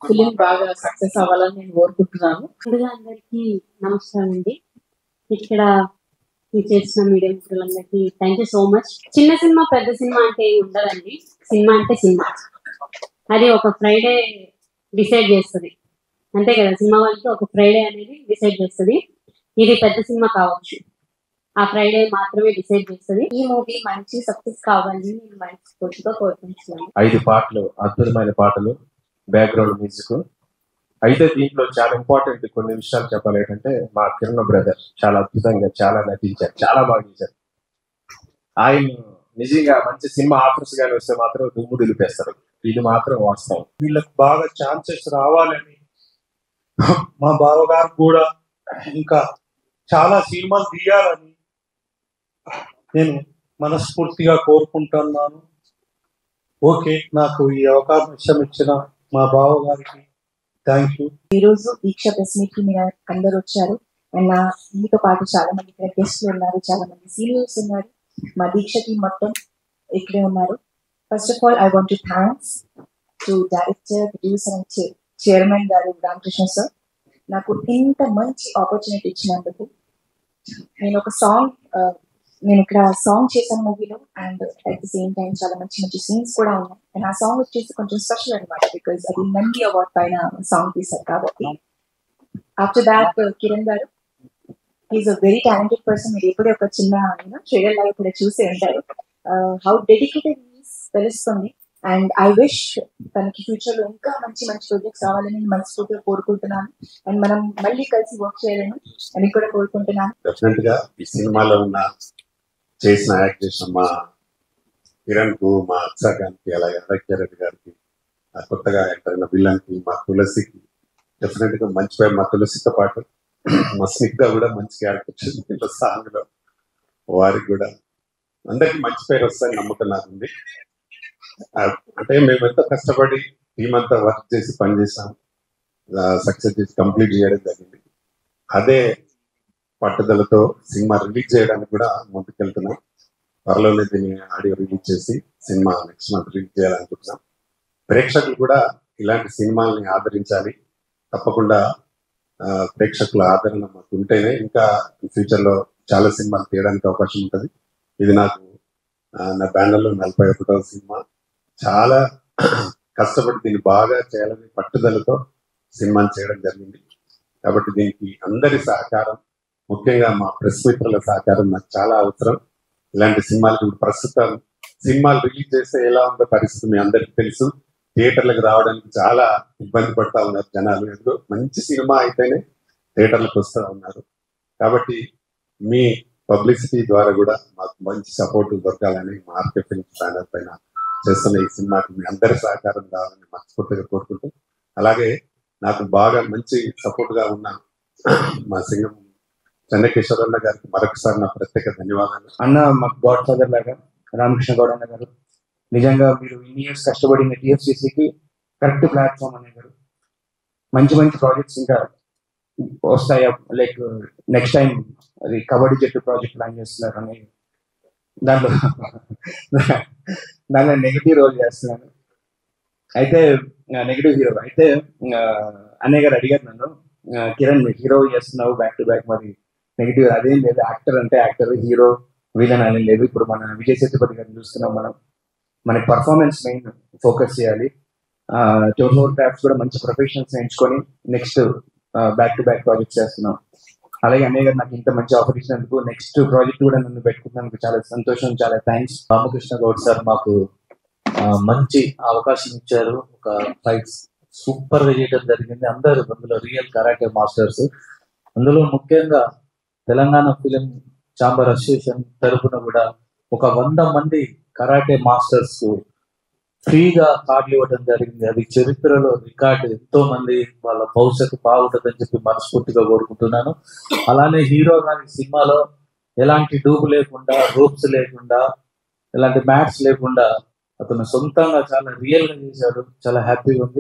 Film బాగా success అవ్వాలని నేను కోరుకుంటున్నాను. ముందుగా అందరికీ నమస్కారం అండి. ఇక్కడ చేసిన మీడియా మిత్రులందరికీ థ్యాంక్ యూ సో మచ్. చిన్న సినిమా పెద్ద సినిమా అంటే ఉండదండి. సినిమా అంటే సినిమా, అది ఒక ఫ్రైడే డిసైడ్ చేస్తుంది అంతే కదా. సినిమా వాళ్ళకి ఒక ఫ్రైడే అనేది డిసైడ్ చేస్తుంది. ఇది పెద్ద సినిమా కావచ్చు, ఆ ఫ్రైడే మాత్రమే డిసైడ్ చేస్తుంది. ఈ మూవీ మంచి సక్సెస్ కావాలని నేను మనస్ఫూర్తిగా కోరుకుంటున్నాను. 5 పాటలు, అద్భుతమైన పాటలు, బ్యాక్గ్రౌండ్ మ్యూజిక్. అయితే దీంట్లో చాలా ఇంపార్టెంట్ కొన్ని విషయాలు చెప్పాలి. ఏంటంటే మా కిరణ్ బ్రదర్ చాలా అద్భుతంగా చాలా నటించారు, చాలా బాగా చేశారు. ఆయన నిజంగా మంచి సినిమా ఆఫర్స్ గానీ వస్తే మాత్రం దుమ్ము దులిపేస్తారు. ఇది మాత్రం వాస్తవం. వీళ్ళకి బాగా ఛాన్సెస్ రావాలని మా బావగారు కూడా ఇంకా చాలా సినిమాలు తీయాలని నేను మనస్ఫూర్తిగా కోరుకుంటున్నాను. ఓకే, నాకు ఈ అవకాశం ఇచ్చిన మా బావగారికి థ్యాంక్ యూ. ఈరోజు దీక్ష ప్రెస్ మీట్ కి మీరు అందరు వచ్చారు. అండ్ మీతో పాటు చాలా మంది గెస్ట్లు ఉన్నారు, చాలా మంది సీనియర్స్ ఉన్నారు. మా దీక్ష టీం మొత్తం ఇక్కడే ఉన్నారు. First of all I want to thanks to director, producer and chairman గారు రామకృష్ణ సార్, నాకు ఇంత మంచి ఆపర్చునిటీ ఇచ్చినందుకు. నేను ఒక సాంగ్ నేను ఇక్కడ సాంగ్ చేశాను మూవీలో, and at the same time చాలా మంచి మంచి సీన్స్ కూడా ఉన్నాయి. అండ్ ఆ సాంగ్ వచ్చేసి కొంచెం స్పెషల్ అనమాట, బికాజ్ అది నంది అవార్డ్ పైన సాంగ్ తీశారు కాబట్టి. ఆఫ్టర్ దాట్ కిరణ్ గారు, is a very talented person. మీరు ఎప్పుడే ఒక చిన్న ట్రైలర్ లాగా కూడా చూసి ఉంటారు. హౌ డెడికేటెడ్ తెలుస్తుంది. అండ్ ఐ విష్ తనకి ఫ్యూచర్ లో ఇంకా మంచి మంచి ప్రాజెక్ట్స్ రావాలని నేను మనస్ఫూర్తిగా కోరుకుంటున్నాను. అండ్ మనం మళ్ళీ కలిసి వర్క్ చేయాలని అని కూడా కోరుకుంటున్నాను. డెఫినెట్ గా ఈ సినిమాలో ఉన్న చేసిన యాక్ట్ చేసిన మా కిరణ్ కు, మా అక్షర్ గారికి, అలాగే రెడ్డి గారికి, కొత్తగా ఎంటర్ అయిన విలన్ కి, మా తులసికి డెఫినెట్ గా మంచి పేరు. మా తులసితో పాటు మా స్నిగ్ధ కూడా మంచి క్యారెక్టర్ వచ్చింది సాంగ్ లో. వారికి కూడా అందరికి మంచి పేరు వస్తాయని నమ్మకం నాకు ఉంది. అంటే మేము ఎంతో కష్టపడి టీం అంతా వర్క్ చేసి పనిచేసాం, సక్సెస్ చేసి కంప్లీట్ చేయడం జరిగింది. అదే పట్టుదలతో సినిమా రిలీజ్ చేయడానికి కూడా ముందుకెళ్తున్నాం. త్వరలోనే దీన్ని ఆడియో రిలీజ్ చేసి సినిమా నెక్స్ట్ మంత్ రిలీజ్ చేయాలనుకుంటున్నాం. ప్రేక్షకులు కూడా ఇలాంటి సినిమాల్ని ఆదరించాలి. తప్పకుండా ప్రేక్షకుల ఆదరణ మాకు ఉంటేనే ఇంకా ఫ్యూచర్ లో చాలా సినిమాలు తీయడానికి అవకాశం ఉంటుంది. ఇది నాకు నా బ్యానర్లో 41వ సినిమా. చాలా కష్టపడి దీన్ని బాగా చేయాలని పట్టుదలతో సినిమాని చేయడం జరిగింది. కాబట్టి దీనికి అందరి సహకారం, ముఖ్యంగా మా ప్రెస్ మిత్రుల సహకారం నాకు చాలా అవసరం. ఇలాంటి సినిమాలకు ప్రస్తుతం సినిమాలు రిలీజ్ చేస్తే ఎలా ఉందో పరిస్థితి మీ అందరికీ తెలుసు. థియేటర్లకు రావడానికి చాలా ఇబ్బంది పడతా ఉన్నారు జనాలు. ఎందుకు మంచి సినిమా అయితేనే థియేటర్లకు వస్తూ ఉన్నారు. కాబట్టి మీ పబ్లిసిటీ ద్వారా కూడా మాకు మంచి సపోర్ట్ దొరకాలని మా ఆర్కే ఫిల్మ్స్ బ్యానర్ పైన చేస్తున్న ఈ సినిమాకి మీ అందరి సహకారం కావాలని మనస్ఫూర్తిగా కోరుకుంటూ, అలాగే నాకు బాగా మంచి సపోర్ట్ గా ఉన్న మా సింగం చెన్నకేశ్వరన్న గారికి మరొకసారి నా ప్రత్యేక ధన్యవాదాలు. అన్న మాకు గాడ్ ఫాదర్ లాగా రామకృష్ణ గౌడ్ అన్న గారు, నిజంగా మీరు ఇన్ని ఇయర్స్ కష్టపడిన టీఎఫ్సిసికి కరెక్ట్ ప్లాట్ఫామ్ అనే గారు. మంచి మంచి ప్రాజెక్ట్స్ ఇంకా వస్తాయి. లైక్ నెక్స్ట్ టైం అది కబడ్డీ జట్టు ప్రాజెక్ట్ ప్లాన్ చేస్తున్నారు అని, దాంట్లో నెగిటివ్ రోల్ చేస్తున్నాను. అయితే నెగిటివ్ హీరో. అయితే అన్నయ్య గారు అడిగారు నన్ను, కిరణ్ హీరో చేస్తున్నావు బ్యాక్ టు బ్యాక్, మరి నెగిటివ్ అదేం లేదు, యాక్టర్ అంటే యాక్టర్, హీరో విలన్ అని లేదు. ఇప్పుడు మన విజయ్ సేతుపతి గారిని చూస్తున్నాం మనం. మనకి పర్ఫార్మెన్స్ మెయిన్ ఫోకస్ చేయాలి. 24 క్రాఫ్ట్స్ కూడా మంచి ప్రొఫెషనల్స్ ఎంచుకొని next back to back project చేస్తున్నాం. అలాగే అన్నయ్య గారు నాకు ఇంత మంచి ఆఫర్ ఇచ్చినందుకు, నెక్స్ట్ ప్రాజెక్ట్ కూడా నన్ను పెట్టుకున్నందుకు చాలా సంతోషం, చాలా థ్యాంక్స్. రామకృష్ణ గౌడ్ సార్ మాకు మంచి అవకాశం ఇచ్చారు. ఒక ఫైట్స్ సూపర్ గా చేయడం జరిగింది. అందరూ అందులో రియల్ కరాటే మాస్టర్స్. అందులో ముఖ్యంగా తెలంగాణ ఫిలిం ఛాంబర్ అసోసియేషన్ తరఫున కూడా ఒక 100 మంది కరాటే మాస్టర్స్ కు ఫ్రీగా కార్డులు ఇవ్వడం జరిగింది. అది చరిత్రలో రికార్డు. ఎంతో మంది వాళ్ళ భవిష్యత్తు బాగుంటుందని చెప్పి మనస్ఫూర్తిగా కోరుకుంటున్నాను. అలానే హీరో గారి సినిమాలో ఎలాంటి డూబ్ లేకుండా, రోప్స్ లేకుండా, ఎలాంటి మ్యాట్స్ లేకుండా అతను సొంతంగా చాలా రియల్ గా చేశాడు. చాలా హ్యాపీగా ఉంది.